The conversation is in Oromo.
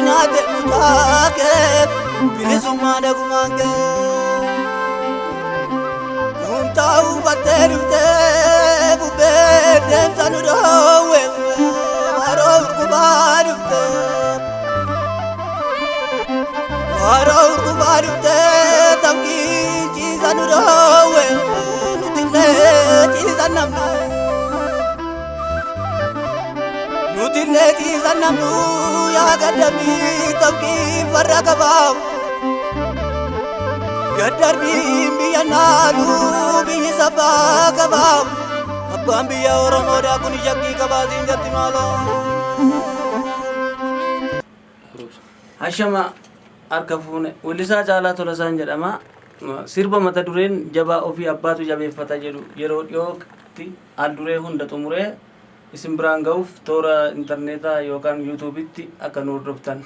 nyaate mutaake bilisummaa dhagumaanke taa'u battee dhuftee bubbee deemsa nu dhoowwe waroo urgubaa dhuftee waroo urgubaa dhuftee tamkii ciisa nu dhoowwe nutillee ciisa namnu nutillee ciisa namnu yaa gaddamii tamkii farra qabaawu gaddarbiin biyya naalu biyyi sabbaa qabaawu abbaan biyya oromoodhaa kun shakkii qabaatiin jatti maaloo. Hashama harka fuune Weellisaa Caalaa Tolasaan jedhama. Sirba mata dureen jabaa ofii abbaatu jabeeffata jedhu yeroo dhiyootti al duree hunda xumuree isin biraan ga'uuf toora intarneetaa yookaan yuutuubitti akka nu hordoftan